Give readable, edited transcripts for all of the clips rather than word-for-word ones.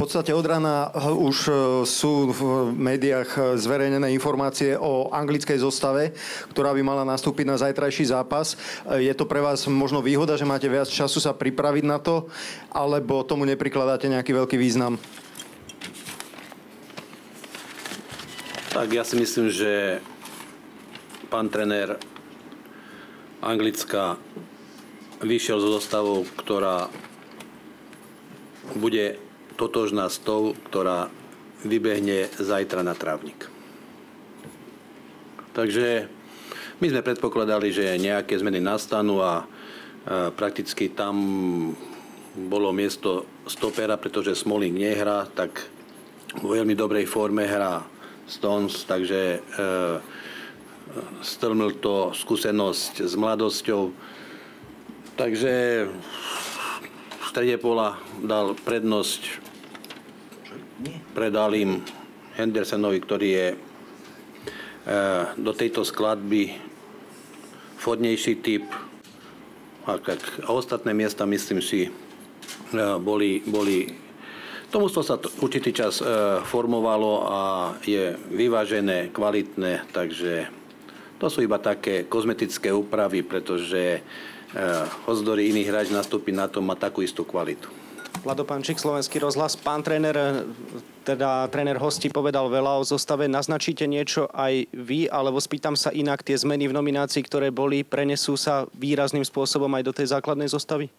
podstate od rána už sú v médiách zverejnené informácie o anglickej zostave, ktorá by mala nastúpiť na zajtrajší zápas. Je to pre vás možno výhoda, že máte viac času sa pripraviť na to, alebo tomu neprikladáte nejaký veľký význam? Tak ja si myslím, že pán tréner Anglicka vyšiel zo zostavou, ktorá bude totožná s tou, ktorá vybehne zajtra na trávnik. Takže my sme predpokladali, že nejaké zmeny nastanú a prakticky tam bolo miesto stopera, pretože Smalling nehrá, tak vo veľmi dobrej forme hrá Stones, takže strmil to skúsenosť s mladosťou. Takže v strede pola dal prednosť predalým Hendersonovi, ktorý je do tejto skladby vhodnejší typ. A ostatné miesta, myslím si, boli to mužstvo sa určitý čas formovalo a je vyvážené, kvalitné, takže to sú iba také kozmetické úpravy, pretože hodzdory iný hráč nastúpi na to, má takú istú kvalitu. Vlado Pančík, Slovenský rozhlas. Pán tréner, teda tréner hostí povedal veľa o zostave. Naznačíte niečo aj vy, alebo spýtam sa inak, tie zmeny v nominácii, ktoré boli, prenesú sa výrazným spôsobom aj do tej základnej zostavy?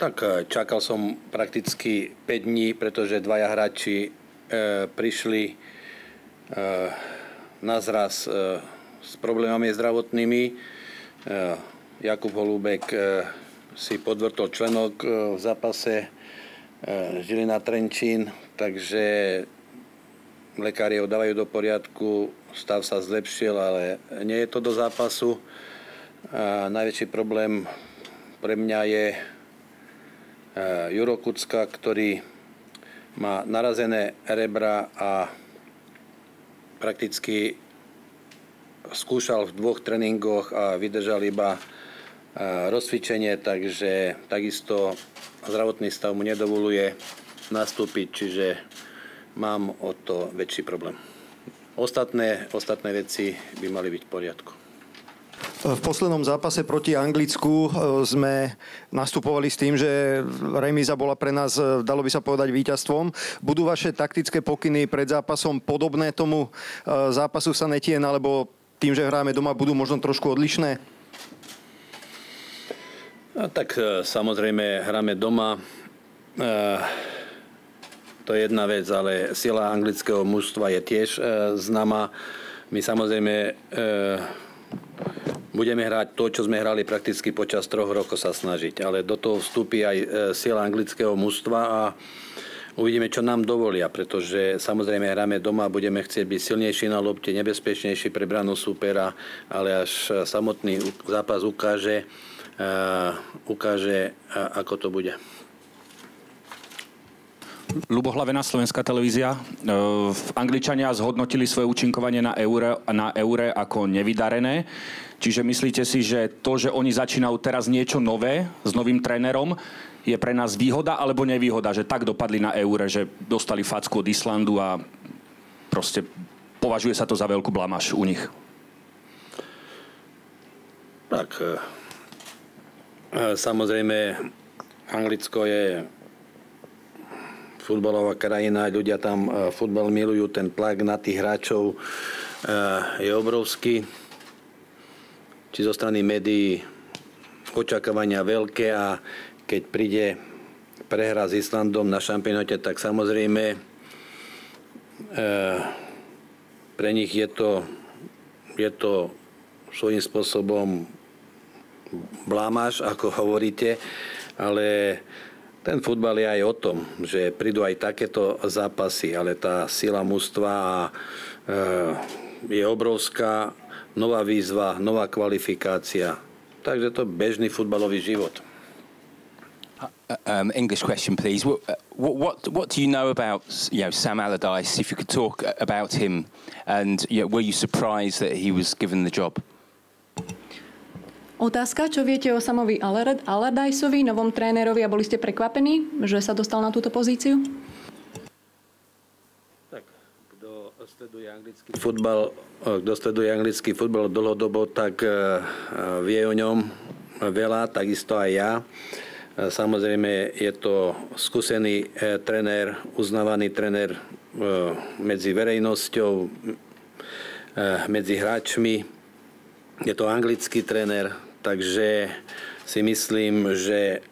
Tak čakal som prakticky 5 dní, pretože dvaja hráči prišli na zraz s problémami zdravotnými. Jakub Holúbek si podvrtol členok v zápase Žilina Trenčín, takže lekári ho dávajú do poriadku, stav sa zlepšil, ale nie je to do zápasu. Najväčší problém pre mňa je Juro Kucka, ktorý má narazené rebra a prakticky skúšal v 2 tréningoch a vydržal iba rozcvičenie, takže takisto zdravotný stav mu nedovoluje nastúpiť, čiže mám o to väčší problém. Ostatné veci by mali byť v poriadku. V poslednom zápase proti Anglicku sme nastupovali s tým, že remíza bola pre nás, dalo by sa povedať, víťazstvom. Budú vaše taktické pokyny pred zápasom podobné tomu zápasu v St. Etienne, alebo tým, že hráme doma, budú možno trošku odlišné? Tak samozrejme hráme doma. To je jedna vec, ale sila anglického mužstva je tiež známa. My samozrejme budeme hrať to, čo sme hrali prakticky počas 3 rokov sa snažiť, ale do toho vstúpi aj sila anglického mužstva a uvidíme, čo nám dovolia, pretože samozrejme hráme doma, budeme chcieť byť silnejší na lopte, nebezpečnejší pre branu súpera, ale až samotný zápas ukáže, ako to bude. Ľubo Hlavena, Slovenská televízia. Angličania zhodnotili svoje účinkovanie na Eure ako nevydarené. Čiže myslíte si, že to, že oni začínajú teraz niečo nové s novým trénerom, je pre nás výhoda alebo nevýhoda, že tak dopadli na Eure, že dostali facku od Islandu a proste považuje sa to za veľkú blamáž u nich? Tak, samozrejme, Anglicko je futbalová krajina, ľudia tam futbal milujú, ten tlak na tých hráčov je obrovský. Či zo strany médií očakávania veľké a keď príde prehra s Islandom na šampionáte, tak samozrejme pre nich je to svojím spôsobom blamáž, ako hovoríte, ale ten futbal je aj o tom, že prídu aj takéto zápasy, ale tá sila mužstva je obrovská, nová výzva, nová kvalifikácia. Takže to je bežný futbalový život. English question, please. What do you know about Sam Allardyce? If you could talk about him, and were you surprised that he was given the job? Otázka, čo viete o Samovi Allardyceovi, novom trénerovi, a boli ste prekvapení, že sa dostal na túto pozíciu? Tak, kto sleduje anglický futbal dlhodobo, tak vie o ňom veľa, takisto aj ja. Samozrejme, je to skúsený trenér, uznávaný trenér medzi verejnosťou, medzi hráčmi. Je to anglický trenér, takže si myslím, že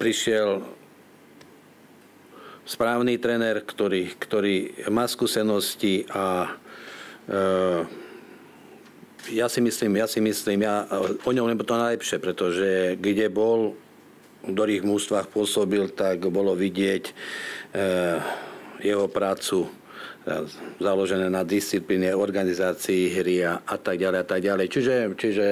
prišiel správny trenér, ktorý má skúsenosti a ja si myslím, o ňom len to najlepšie, pretože kde bol, v ktorých mústvách pôsobil, tak bolo vidieť jeho prácu založené na disciplíne, organizácii hry a tak ďalej a tak ďalej. Čiže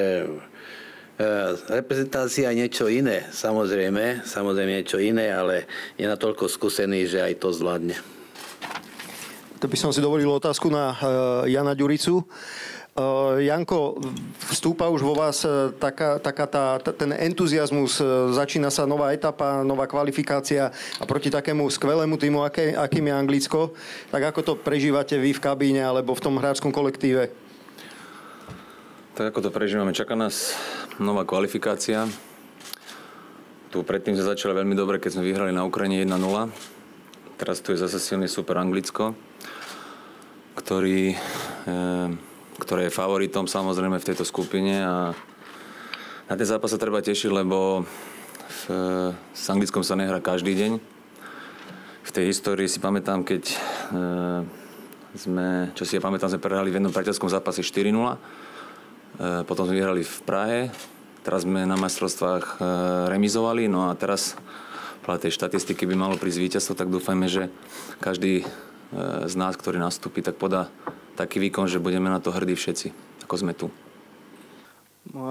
reprezentácia je niečo iné, samozrejme niečo iné, ale je natoľko skúsený, že aj to zvládne. To by som si dovolil otázku na Jana Ďuricu. Janko, vstúpa už vo vás ten entuziasmus, začína sa nová etapa, nová kvalifikácia a proti takému skvelému týmu, akým je Anglicko, tak ako to prežívate vy v kabíne alebo v tom hráčskom kolektíve? Tak ako to prežívame, čaká nás nová kvalifikácia. Tu predtým sme začali veľmi dobre, keď sme vyhrali na Ukrajine 1-0. Teraz tu je zase silný super Anglicko, ktoré je favoritom samozrejme v tejto skupine a na ten zápas sa treba tešiť, lebo s Anglickom sa nehrá každý deň. V tej histórii si pamätám, keď sme prehrali v jednom priateľskom zápase 4-0, potom sme vyhrali v Prahe, teraz sme na majstrovstvách remizovali, no a teraz podľa tej štatistiky by malo prísť víťazstvo, tak dúfajme, že každý z nás, ktorý nastúpi, tak podá taký výkon, že budeme na to hrdí všetci, ako sme tu.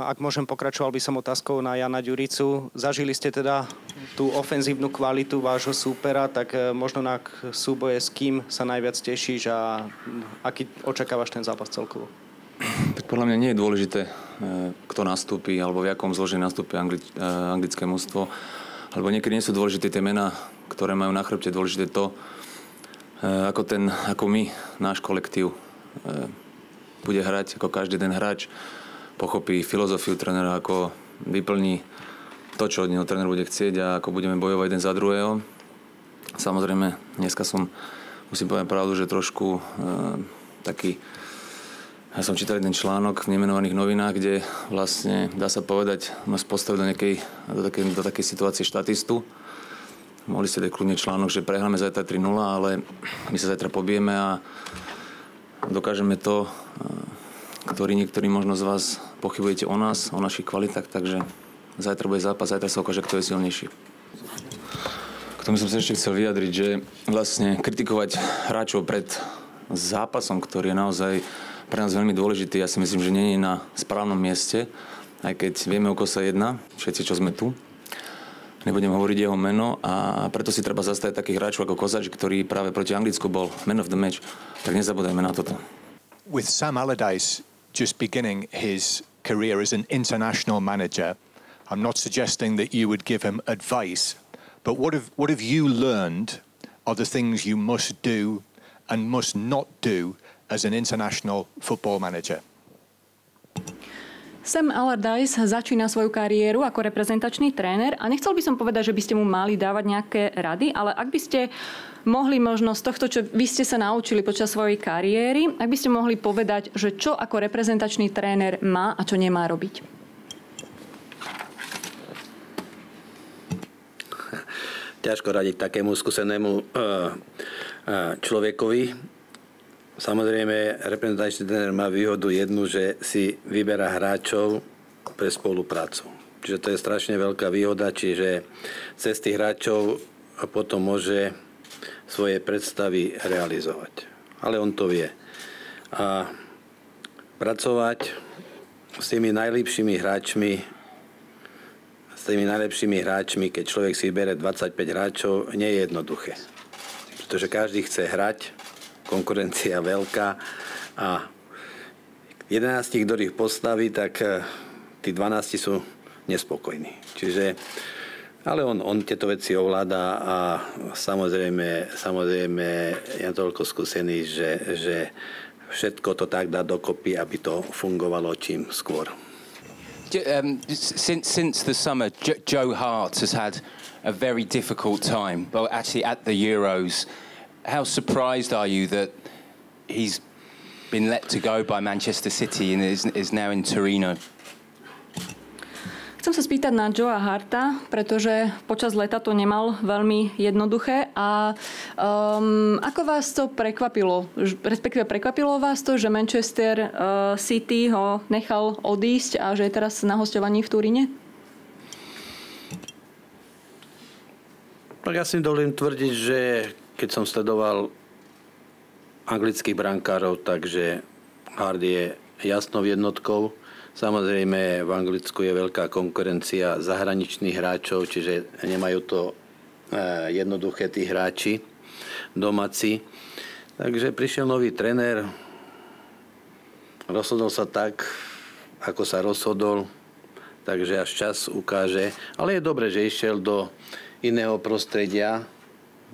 Ak môžem, pokračoval by som otázkou na Jana Ďuricu. Zažili ste teda tú ofenzívnu kvalitu vášho súpera, tak možno na súboje s kým sa najviac tešíš a aký očakávaš ten zápas celkovo? Tak podľa mňa nie je dôležité, kto nastúpi, alebo v jakom zložení nastúpi anglické mužstvo. Alebo niekedy nie sú dôležité tie mená, ktoré majú na chrbte. Dôležité to, ako my, náš kolektív, bude hrať, ako každý ten hráč pochopí filozofiu trénera, ako vyplní to, čo od neho tréner bude chcieť a ako budeme bojovať jeden za druhého. Samozrejme, dneska musím povedať pravdu, že trošku ja som čítal jeden článok v nemenovaných novinách, kde vlastne, dá sa povedať, nás postavil do takej situácie štatistu. Mohli ste dať kľudne článok, že prehráme zajtra 3-0, ale my sa zajtra pobijeme a dokážeme to, niektorí možno z vás pochybujete o nás, o našich kvalitách, takže zajtra bude zápas, zajtra sa ukáže, kto je silnejší. K tomu som sa ešte chcel vyjadriť, že vlastne kritikovať hráčov pred zápasom, ktorý je naozaj pre nás veľmi dôležitý, ja si myslím, že nie je na správnom mieste, aj keď vieme, o koho sa jedná, všetci, čo sme tu. Nebudem hovoriť jeho meno a preto si treba zastať takých hráčov ako Kozač, ktorý práve proti Anglicku bol man of the match. Tak nezabúdajme na toto. With Sam Allardyce just beginning his career as an international manager, I'm not suggesting that you would give him advice, but what have you learned of the things you must do and must not do as an international football manager? Sam Allardyce začína svoju kariéru ako reprezentačný tréner a nechcel by som povedať, že by ste mu mali dávať nejaké rady, ale ak by ste mohli možno z tohto, čo vy ste sa naučili počas svojej kariéry, ak by ste mohli povedať, že čo ako reprezentačný tréner má a čo nemá robiť? Ťažko radiť takému skúsenému človekovi. Samozrejme, reprezentačný tréner má výhodu jednu, že si vyberá hráčov pre spoluprácu. Čiže to je strašne veľká výhoda, čiže cez tých hráčov potom môže svoje predstavy realizovať. Ale on to vie. A pracovať s tými najlepšími hráčmi, keď človek si bere 25 hráčov, nie je jednoduché. Pretože každý chce hrať, konkurencia veľká a 11, ktorých postaví, tak tí 12 sú nespokojní. Čiže, ale on tieto veci ovláda a samozrejme je toľko skúsený, že všetko to tak dá dokopy, aby to fungovalo čím skôr. Since the summer, Joe Hart has had a very difficult time. Well, actually, at the Euros, how surprised are you that he's been let to go by Manchester City and is now in Torino? Chcem sa spýtať na Joea Harta, pretože počas leta to nemal veľmi jednoduché. A ako vás to prekvapilo? Respektíve prekvapilo vás to, že Manchester City ho nechal odísť a že je teraz na hosťovaní v Turíne? Tak ja si dovolím tvrdiť, že keď som sledoval anglických brankárov, takže Hart je jasnou jednotkou. Samozrejme, v Anglicku je veľká konkurencia zahraničných hráčov, čiže nemajú to jednoduché tí hráči domáci. Takže prišiel nový tréner, rozhodol sa tak, ako sa rozhodol, takže až čas ukáže. Ale je dobre, že išiel do iného prostredia,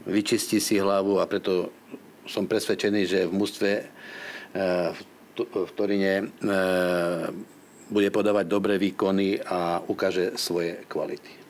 vyčistí si hlavu a preto som presvedčený, že v mužstve v Turíne bude podávať dobré výkony a ukáže svoje kvality.